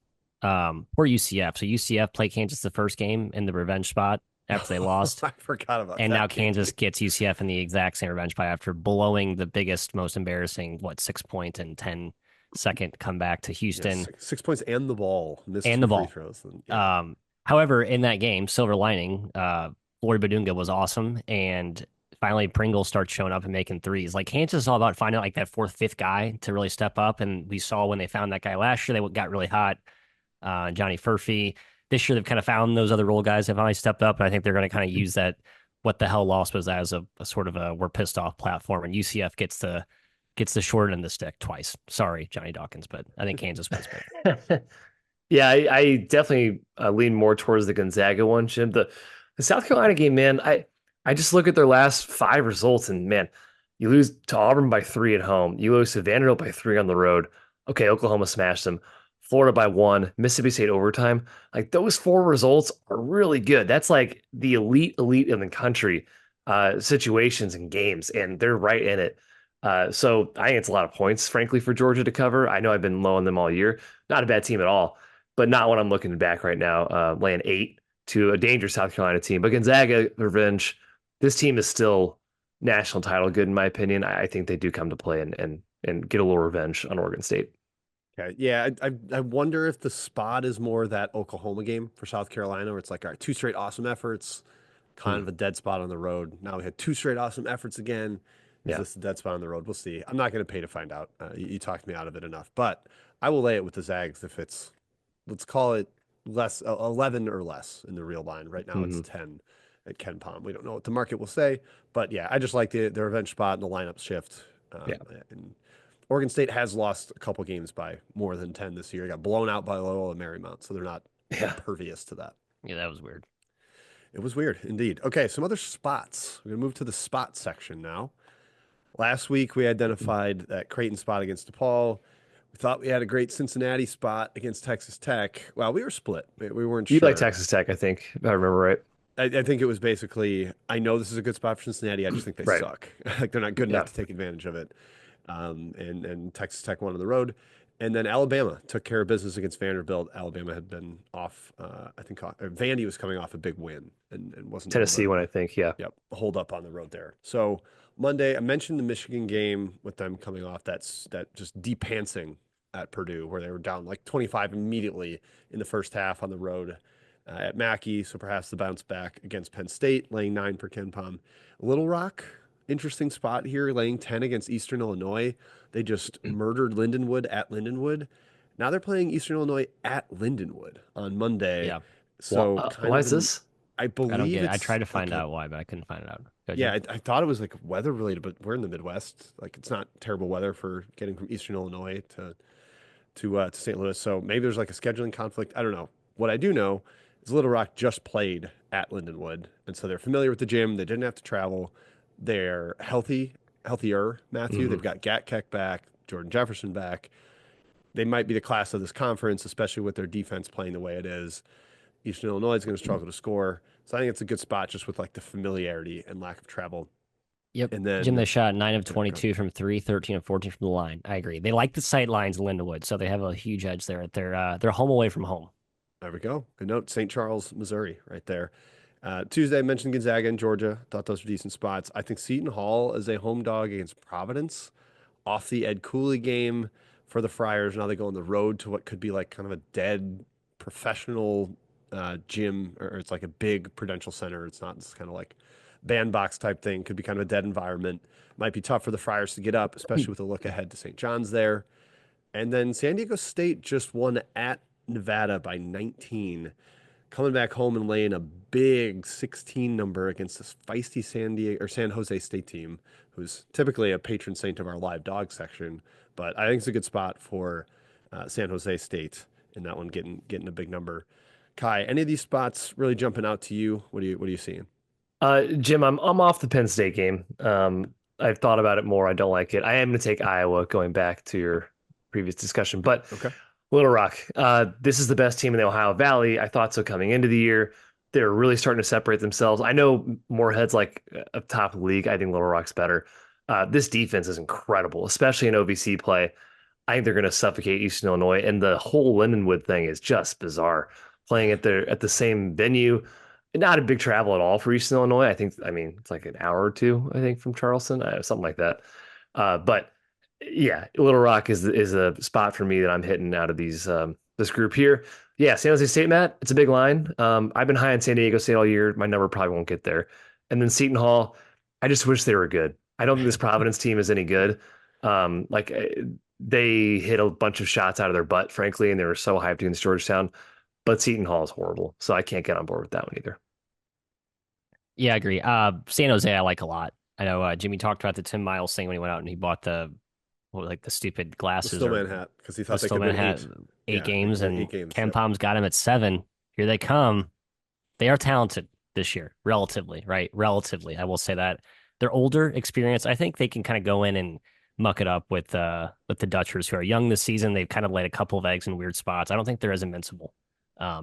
Poor UCF. So UCF played Kansas the first game in the revenge spot after they lost. I forgot about And that now game. Kansas gets UCF in the exact same revenge spot after blowing the biggest, most embarrassing, 6 point and 10-second comeback to Houston. Yes, 6 points and the ball. Missed And two the free ball. throws. Yeah. However, in that game, silver lining, Flory Badunga was awesome, and finally Pringle starts showing up and making threes. Like Kansas is all about finding like that fourth, fifth guy to really step up, and we saw when they found that guy last year, they got really hot. Johnny Furphy. This year, they've kind of found those other role guys have finally stepped up, and I think they're going to kind of use that. What the hell loss was as a sort of a we're pissed off platform, and UCF gets the short end of the stick twice. Sorry, Johnny Dawkins, but I think Kansas wins big. Yeah, I definitely lean more towards the Gonzaga one, Jim. The South Carolina game, man, I just look at their last 5 results, and man, you lose to Auburn by 3 at home. You lose to Vanderbilt by 3 on the road. Okay, Oklahoma smashed them. Florida by 1, Mississippi State overtime. Like those 4 results are really good. That's like the elite in the country situations and games, and they're right in it. So I think it's a lot of points, frankly, for Georgia to cover. I know I've been low on them all year. Not a bad team at all, but not what I'm looking back right now. Laying 8 to a dangerous South Carolina team. But Gonzaga, revenge. This team is still national title good, in my opinion. I think they do come to play and get a little revenge on Oregon State. Okay. Yeah, I wonder if the spot is more that Oklahoma game for South Carolina, where it's like, all right, 2 straight awesome efforts, kind Hmm. of a dead spot on the road. Now we had 2 straight awesome efforts again. Is Yeah. this the dead spot on the road? We'll see. I'm not going to pay to find out. You talked me out of it enough, but I will lay it with the Zags if it's, let's call it less 11 or less in the real line. Right now it's Hmm. 10 at Ken Palm. We don't know what the market will say, but yeah, I just like the revenge spot and the lineup shift. Yeah. And Oregon State has lost a couple games by more than 10 this year. Got blown out by Loyola Marymount, so they're not Yeah. impervious to that. Yeah, that was weird. It was weird indeed. Okay, some other spots. We're going to move to the spot section now. Last week, we identified that Creighton spot against DePaul. We thought we had a great Cincinnati spot against Texas Tech. Well, we were split. We weren't You like sure. Texas Tech, I think, if I remember right. I think it was basically, I know this is a good spot for Cincinnati. I just think they Right. suck. Like they're not good Yeah. enough to take advantage of it. And Texas Tech won on the road. And then Alabama took care of business against Vanderbilt. Alabama had been off, I think Vandy was coming off a big win and wasn't able Tennessee to, one, I think. Yeah. yep, hold up on the road there. So Monday, I mentioned the Michigan game with them coming off that just depantsing at Purdue, where they were down like 25 immediately in the first half on the road at Mackey. So perhaps the bounce back against Penn State, laying 9 for Ken Palm. Little Rock, interesting spot here, laying 10 against Eastern Illinois. They just murdered Lindenwood at Lindenwood. Now they're playing Eastern Illinois at Lindenwood on Monday. Yeah, So kind Why of is this? I I don't believe get it. I it's tried to find like a, out why, but I couldn't find it out. Go, yeah, Jim. I thought it was like weather related, but we're in the Midwest. Like it's not terrible weather for getting from Eastern Illinois to St. Louis. So maybe there's like a scheduling conflict. I don't know. What I do know is Little Rock just played at Lindenwood, and so they're familiar with the gym. They didn't have to travel. They're healthier. Matthew. They've Hmm. got Gat Keck back, Jordan Jefferson back. They might be the class of this conference, especially with their defense playing the way it is. Eastern Illinois is going to struggle to score, so I think it's a good spot just with like the familiarity and lack of travel. Yep. And Jim, then they shot 9 of yeah, go ahead. 22 from 3, 13 of 14 from the line. I agree. They like the sight lines in Lindenwood, so they have a huge edge there. They're home away from home. There we go. Good note. St. Charles, Missouri, right there. Tuesday, I mentioned Gonzaga and Georgia. Thought those were decent spots. I think Seton Hall is a home dog against Providence off the Ed Cooley game for the Friars. Now they go on the road to what could be like kind of a dead professional gym, or it's like a big Prudential Center. It's not this kind of like bandbox type thing. Could be kind of a dead environment. Might be tough for the Friars to get up, especially with a look ahead to St. John's there. And then San Diego State just won at Nevada by 19, coming back home and laying a big 16 number against this feisty San Jose State team, who's typically a patron saint of our live dog section. But I think it's a good spot for San Jose State in that one, getting a big number. Kai, any of these spots really jumping out to you? What are you seeing? Jim, I'm off the Penn State game. I've thought about it more. I don't like it. I am going to take Iowa, going back to your previous discussion, but Okay. Little Rock, this is the best team in the Ohio Valley. I thought so coming into the year. They're really starting to separate themselves. I know Moorhead's like a top league. I think Little Rock's better. This defense is incredible, especially in OVC play. I think they're going to suffocate Eastern Illinois, and the whole Lindenwood thing is just bizarre. Playing at the same venue, not a big travel at all for Eastern Illinois. I mean, it's like an hour or two, I think, from Charleston, something like that. But yeah, Little Rock is a spot for me that I'm hitting out of this group here. Yeah, San Jose State, Matt, it's a big line. I've been high on San Diego State all year. My number probably won't get there. And then Seton Hall, I just wish they were good. I don't think this Providence team is any good. Like they hit a bunch of shots out of their butt, frankly, and they were so hyped against Georgetown. But Seton Hall is horrible, so I can't get on board with that one either. Yeah, I agree. San Jose, I like a lot. I know Jimmy talked about the Tim Miles thing when he went out and he bought the stupid The glasses or Stillman hat because he the thought they could Stillman win had eight. 8 games, Win and 8 games. Ken Yep. Palm's got him at 7. Here they come. They are talented this year, relatively, right? Relatively, I will say that they're older, experienced. I think they can kind of go in and muck it up with the Dutchers who are young this season. They've kind of laid a couple of eggs in weird spots. I don't think they're as invincible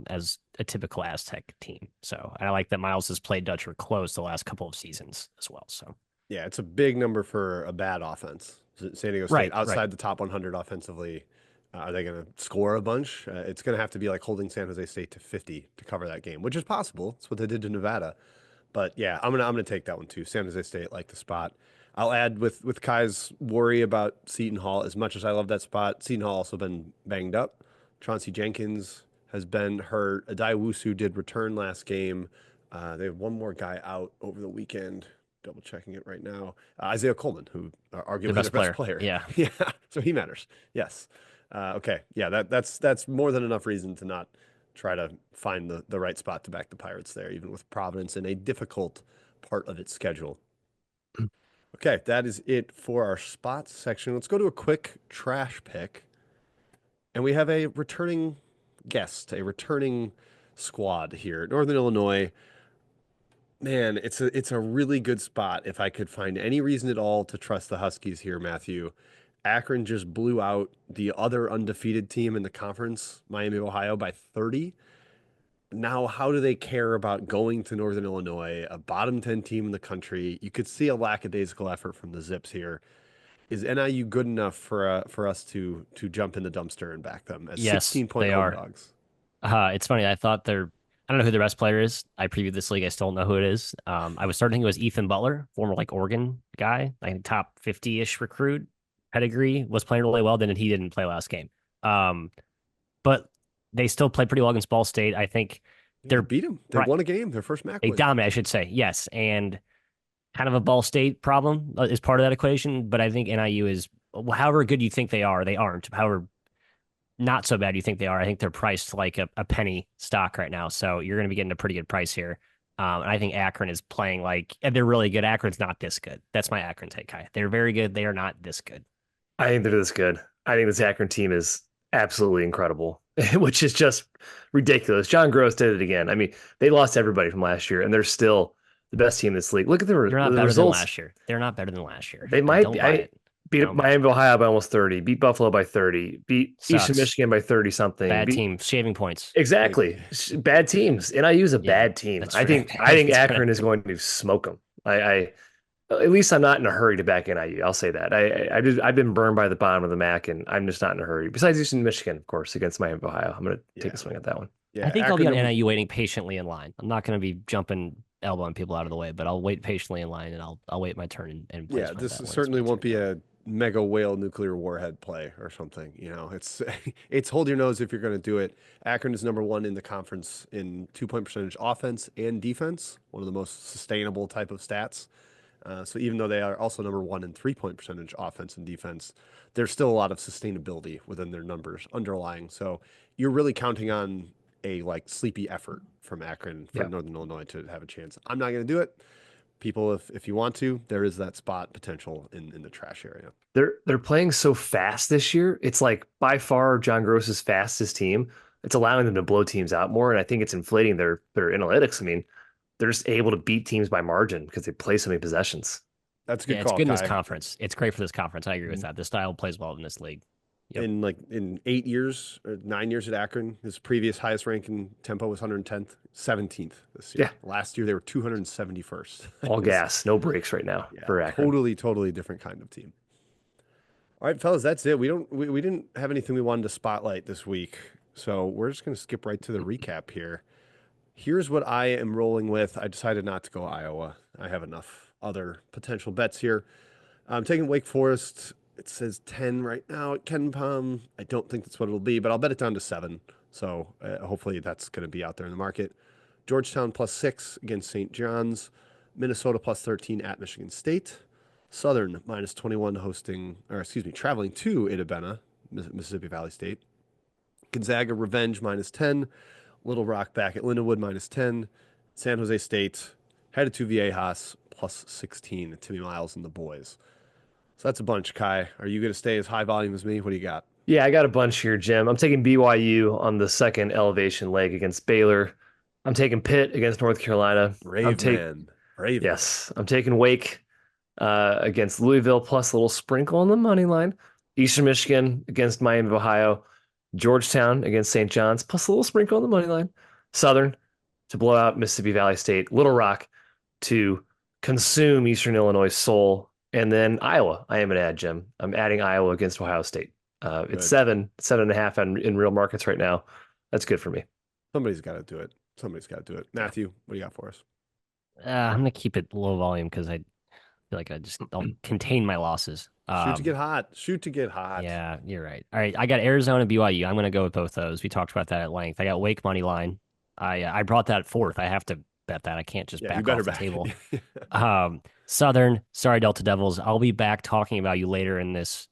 as a typical Aztec team. So I like that Miles has played Dutcher close the last couple of seasons as well. So Yeah, it's a big number for a bad offense. San Diego State right, outside the top 100 offensively. Are they going to score a bunch? It's going to have to be like holding San Jose State to 50 to cover that game, which is possible. It's what they did to Nevada. But yeah, I'm gonna take that one too. San Jose State like the spot. I'll add with Kai's worry about Seton Hall. As much as I love that spot, Seton Hall also been banged up. Chauncey Jenkins has been hurt. Adai Wusu did return last game. They have one more guy out over the weekend. Double checking it right now. Isaiah Coleman, who arguably the best their best player. player. Yeah. Yeah, so he matters. Yes. Okay. Yeah, that's more than enough reason to not try to find the right spot to back the Pirates there, even with Providence in a difficult part of its schedule. Okay, that is it for our spots section. Let's go to a quick trash pick. And we have a returning guest, a returning squad here. Northern Illinois. Man, it's a really good spot if I could find any reason at all to trust the Huskies here, Matthew. Akron just blew out the other undefeated team in the conference, Miami, Ohio, by 30. Now, how do they care about going to Northern Illinois, a bottom 10 team in the country? You could see a lackadaisical effort from the Zips here. Is NIU good enough for us to jump in the dumpster and back them as Yes, 16-point they home are. dogs? It's funny. I don't know who the best player is. I previewed this league. I still don't know who it is. I was starting to think it was Ethan Butler, former like Oregon guy, like top 50-ish recruit pedigree, was playing really well. Then he didn't play last game. But they still played pretty well against Ball State. I think They they're beat them. They right. won a game, their first MAC They win. dominate, I should say. Yes. And kind of a Ball State problem is part of that equation. But I think NIU is, however good you think they are, they aren't. However not so bad you think they are, I think they're priced like a penny stock right now. So you're going to be getting a pretty good price here. And I think Akron is playing like, and they're really good. Akron's not this good. That's my Akron take, Kai. They're very good. They are not this good. I think they're this good. I think this Akron team is absolutely incredible, which is just ridiculous. John Gross did it again. I mean, they lost everybody from last year, and they're still the best team in this league. Look at They're not the better results. than last year. They're not better than last year. They might Don't be. buy it. Beat No. Miami, Ohio by almost 30. Beat Buffalo by 30. Beat Eastern Sucks. Michigan by 30 something. Bad team, shaving points. Exactly. Bad teams. NIU is a bad team. that's I true. think Akron is going to smoke them. I at least I'm not in a hurry to back NIU. I'll say that. I've been burned by the bottom of the MAC, and I'm just not in a hurry. Besides Eastern Michigan, of course, against Miami, Ohio. I'm going to take a swing at that one. Yeah, I think I'll be on Akron- NIU waiting patiently in line. I'm not going to be jumping elbowing people out of the way, but I'll wait patiently in line and I'll wait my turn and place Yeah, my this bet when it's certainly my won't turn. be a mega whale nuclear warhead play or something. You know, it's it's hold your nose if you're going to do it. Akron is number one in the conference in 2-point percentage offense and defense, one of the most sustainable type of stats. So even though they are also number one in 3-point percentage offense and defense, there's still a lot of sustainability within their numbers underlying. So you're really counting on a like sleepy effort from Akron for Yeah. Northern Illinois to have a chance. I'm not going to do it. People, if you want to, there is that spot potential in the trash area. They're playing so fast this year. It's like by far John Gross's fastest team. It's allowing them to blow teams out more, and I think it's inflating their analytics. I mean, they're just able to beat teams by margin because they play so many possessions. That's a Yeah, good it's call, good in this Kai. conference. It's great for this conference. I agree with that. The style plays well in this league. Yep. In 8 years or 9 years at Akron, his previous highest ranking tempo was 110th, 17th this year. Yeah. Last year they were 271st. All gas, no brakes right now Yeah, for Akron. totally different kind of team. All right, fellas, that's it. We didn't have anything we wanted to spotlight this week, so we're just going to skip right to the recap here. Here's what I am rolling with. I decided not to go Iowa. I have enough other potential bets here. I'm taking Wake Forest. It says 10 right now at Ken Palm. I don't think that's what it'll be, but I'll bet it down to 7. So hopefully that's going to be out there in the market. Georgetown +6 against St. John's. Minnesota +13 at Michigan State. Southern -21 traveling to Itabena, Mississippi Valley State. Gonzaga revenge -10. Little Rock back at Lindenwood -10. San Jose State headed to Viejas +16. Timmy Miles and the boys. So that's a bunch, Kai. Are you going to stay as high volume as me? What do you got? Yeah, I got a bunch here, Jim. I'm taking BYU on the second elevation leg against Baylor. I'm taking Pitt against North Carolina. Brave man. Yes, I'm taking Wake against Louisville plus a little sprinkle on the money line. Eastern Michigan against Miami of Ohio. Georgetown against St. John's plus a little sprinkle on the money line. Southern to blow out Mississippi Valley State. Little Rock to consume Eastern Illinois Soul. And then Iowa, I am going to add, Jim. I'm adding Iowa against Ohio State. It's 7.5 in real markets right now. That's good for me. Somebody's got to do it. Matthew, what do you got for us? I'm going to keep it low volume because I feel like I'll contain my losses. Shoot to get hot. Yeah, you're right. All right, I got Arizona BYU. I'm going to go with both those. We talked about that at length. I got Wake money line. I brought that fourth. I have to bet that. I can't just back off the table. Southern, sorry, Delta Devils. I'll be back talking about you later in this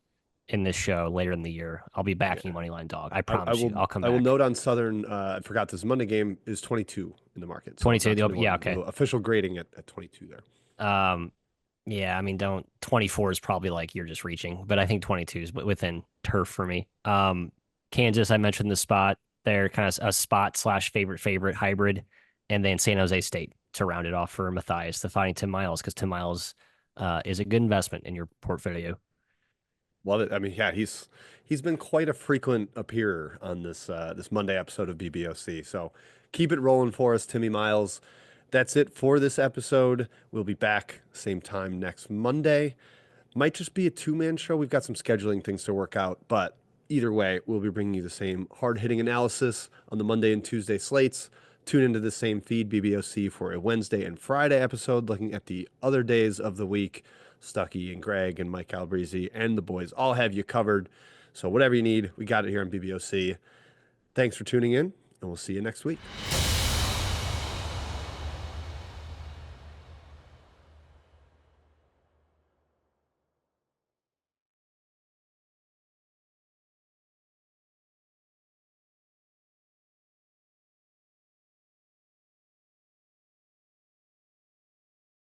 show later in the year. I'll be backing money line dog. I promise you. I'll come back. I will note on Southern. I forgot this Monday game is 22 in the market. So 22. Yeah, okay. Official grading at 22 there. Yeah, I mean, 24 is probably like you're just reaching, but I think 22 is within turf for me. Kansas, I mentioned the spot. They're kind of a spot / favorite hybrid, and then San Jose State to round it off for Matthias, the fighting Tim Miles, because Tim Miles is a good investment in your portfolio. Love it. I mean, yeah, he's been quite a frequent appearer on this Monday episode of BBOC. So keep it rolling for us, Timmy Miles. That's it for this episode. We'll be back same time next Monday. Might just be a 2-man show. We've got some scheduling things to work out, but either way, we'll be bringing you the same hard-hitting analysis on the Monday and Tuesday slates. Tune into the same feed, BBOC, for a Wednesday and Friday episode looking at the other days of the week. Stuckey and Greg and Mike Calabrese and the boys all have you covered. So whatever you need, we got it here on BBOC. Thanks for tuning in, and we'll see you next week.